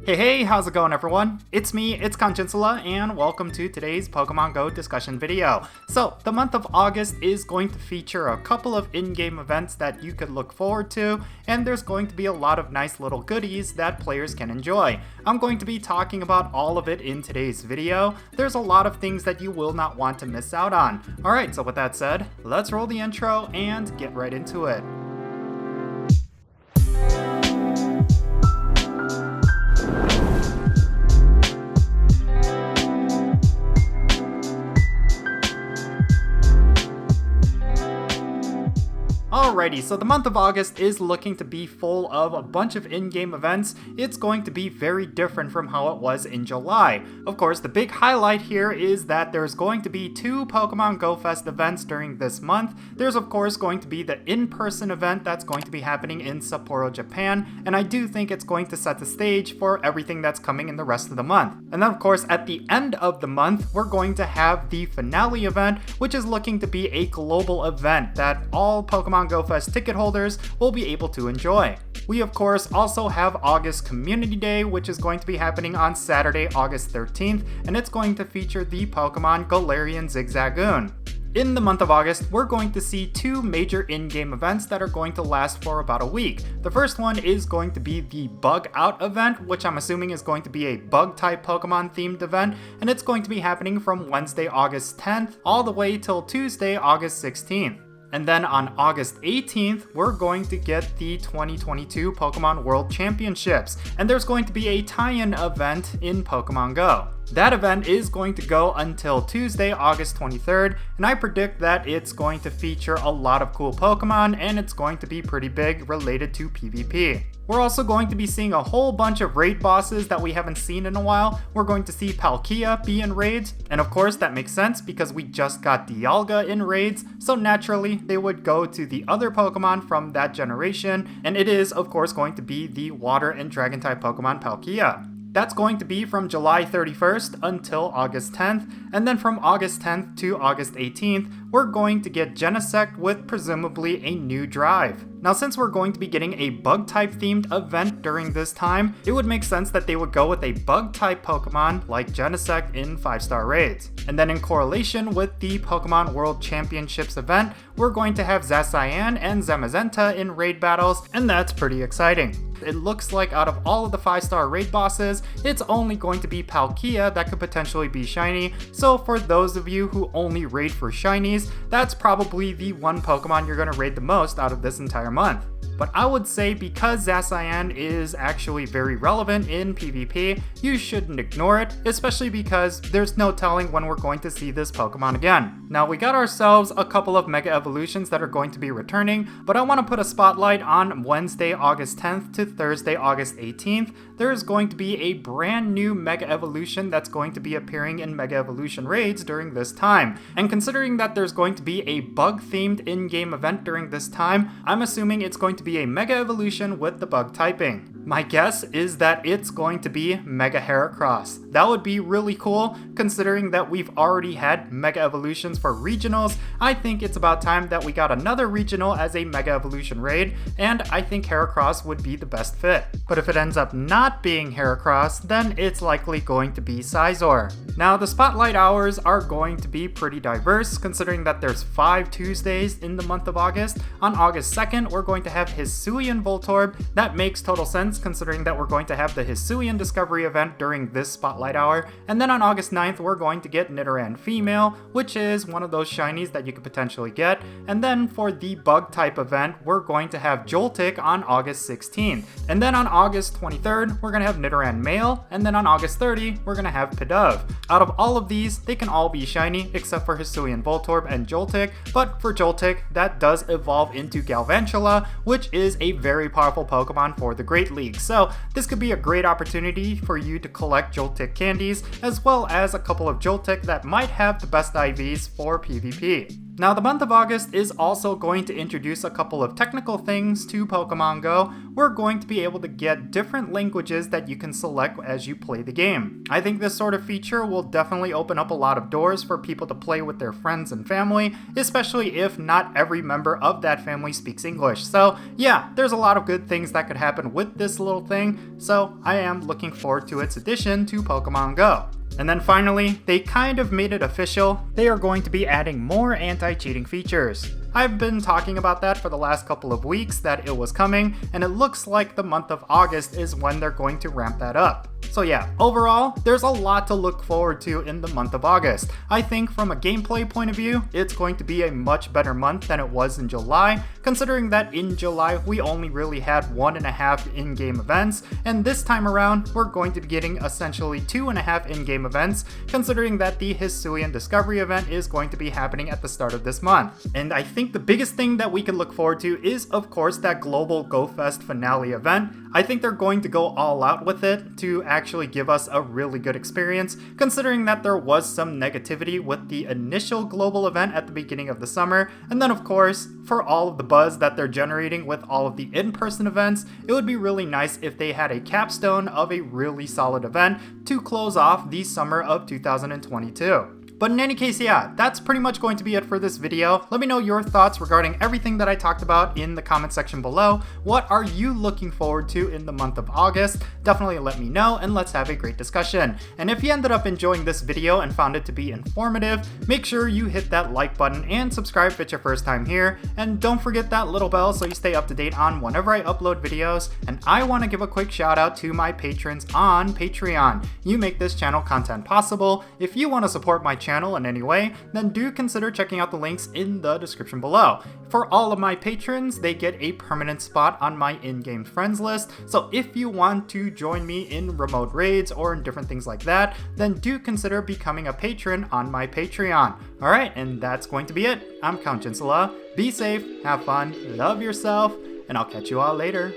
Hey, how's it going everyone? It's me, it's Jinsula, and welcome to today's Pokemon GO discussion video. So, the month of August is going to feature a couple of in-game events that you could look forward to, and there's going to be a lot of nice little goodies that players can enjoy. I'm going to be talking about all of it in today's video. There's a lot of things that you will not want to miss out on. Alright, so with that said, let's roll the intro and get right into it. Alrighty, so the month of August is looking to be full of a bunch of in-game events. It's going to be very different from how it was in July. Of course, the big highlight here is that there's going to be 2 Pokemon Go Fest events during this month. There's of course going to be the in-person event that's going to be happening in Sapporo, Japan, and I do think it's going to set the stage for everything that's coming in the rest of the month. And then of course, at the end of the month, we're going to have the finale event, which is looking to be a global event that all Pokemon Go Fest ticket holders will be able to enjoy. We of course also have August Community Day, which is going to be happening on Saturday, August 13th, and it's going to feature the Pokemon Galarian Zigzagoon. In the month of August, we're going to see 2 major in-game events that are going to last for about a week. The first one is going to be the Bug Out event, which I'm assuming is going to be a bug-type Pokemon themed event, and it's going to be happening from Wednesday, August 10th, all the way till Tuesday, August 16th. And then on August 18th, we're going to get the 2022 Pokemon World Championships, and there's going to be a tie-in event in Pokemon Go. That event is going to go until Tuesday, August 23rd, and I predict that it's going to feature a lot of cool Pokemon, and it's going to be pretty big related to PvP. We're also going to be seeing a whole bunch of raid bosses that we haven't seen in a while. We're going to see Palkia be in raids, and of course that makes sense because we just got Dialga in raids, so naturally they would go to the other Pokemon from that generation, and it is of course going to be the Water and Dragon type Pokemon Palkia. That's going to be from July 31st until August 10th, and then from August 10th to August 18th, we're going to get Genesect with presumably a new drive. Now since we're going to be getting a bug-type themed event during this time, it would make sense that they would go with a bug-type Pokemon like Genesect in 5-star raids. And then in correlation with the Pokemon World Championships event, we're going to have Zacian and Zamazenta in raid battles, and that's pretty exciting. It looks like out of all of the 5-star raid bosses, it's only going to be Palkia that could potentially be shiny, so for those of you who only raid for shinies, that's probably the one Pokemon you're going to raid the most out of this entire month. But I would say because Zacian is actually very relevant in PvP, you shouldn't ignore it, especially because there's no telling when we're going to see this Pokemon again. Now we got ourselves a couple of Mega Evolutions that are going to be returning, but I want to put a spotlight on Wednesday, August 10th to Thursday, August 18th. There is going to be a brand new Mega Evolution that's going to be appearing in Mega Evolution raids during this time. And considering that there's going to be a bug-themed in-game event during this time, I'm assuming it's going to be a Mega Evolution with the bug typing. My guess is that it's going to be Mega HERACROSS. That would be really cool, considering that we've already had Mega Evolutions for regionals. I think it's about time that we got another regional as a Mega Evolution raid, and I think HERACROSS would be the best fit. But if it ends up not being HERACROSS, then it's likely going to be Scizor. Now the spotlight hours are going to be pretty diverse, considering that there's 5 Tuesdays in the month of August. On August 2nd, we're going to have Hisuian Voltorb. That makes total sense considering that we're going to have the Hisuian Discovery event during this spotlight hour. And then on August 9th, we're going to get Nidoran Female, which is one of those shinies that you could potentially get. And then for the bug type event, we're going to have Joltik on August 16th. And then on August 23rd, we're going to have Nidoran Male. And then on August 30, we're going to have Pidove. Out of all of these, they can all be shiny except for Hisuian Voltorb and Joltik. But for Joltik, that does evolve into Galvantula, which is a very powerful Pokemon for the Great League. So this could be a great opportunity for you to collect Joltik candies, as well as a couple of Joltik that might have the best IVs for PvP. Now, the month of August is also going to introduce a couple of technical things to Pokémon GO. We're going to be able to get different languages that you can select as you play the game. I think this sort of feature will definitely open up a lot of doors for people to play with their friends and family, especially if not every member of that family speaks English. So yeah, there's a lot of good things that could happen with this little thing, so I am looking forward to its addition to Pokémon GO. And then finally, they kind of made it official. They are going to be adding more anti-cheating features. I've been talking about that for the last couple of weeks, that it was coming, and it looks like the month of August is when they're going to ramp that up. So yeah, overall, there's a lot to look forward to in the month of August. I think from a gameplay point of view, it's going to be a much better month than it was in July, considering that in July we only really had 1.5 in-game events, and this time around we're going to be getting essentially 2.5 in-game events, considering that the Hisuian Discovery event is going to be happening at the start of this month. And I think the biggest thing that we can look forward to is, of course, that global Go Fest finale event. I think they're going to go all out with it to actually give us a really good experience, considering that there was some negativity with the initial global event at the beginning of the summer, and then of course, for all of the buzz that they're generating with all of the in-person events, it would be really nice if they had a capstone of a really solid event to close off the summer of 2022. But in any case, yeah, that's pretty much going to be it for this video. Let me know your thoughts regarding everything that I talked about in the comment section below. What are you looking forward to in the month of August? Definitely let me know and let's have a great discussion. And if you ended up enjoying this video and found it to be informative, make sure you hit that like button and subscribe if it's your first time here. And don't forget that little bell so you stay up to date on whenever I upload videos. And I want to give a quick shout out to my patrons on Patreon. You make this channel content possible. If you want to support my channel in any way, then do consider checking out the links in the description below. For all of my patrons, they get a permanent spot on my in-game friends list, so if you want to join me in remote raids or in different things like that, then do consider becoming a patron on my Patreon. Alright, and that's going to be it. I'm Count Jinsula. Be safe, have fun, love yourself, and I'll catch you all later.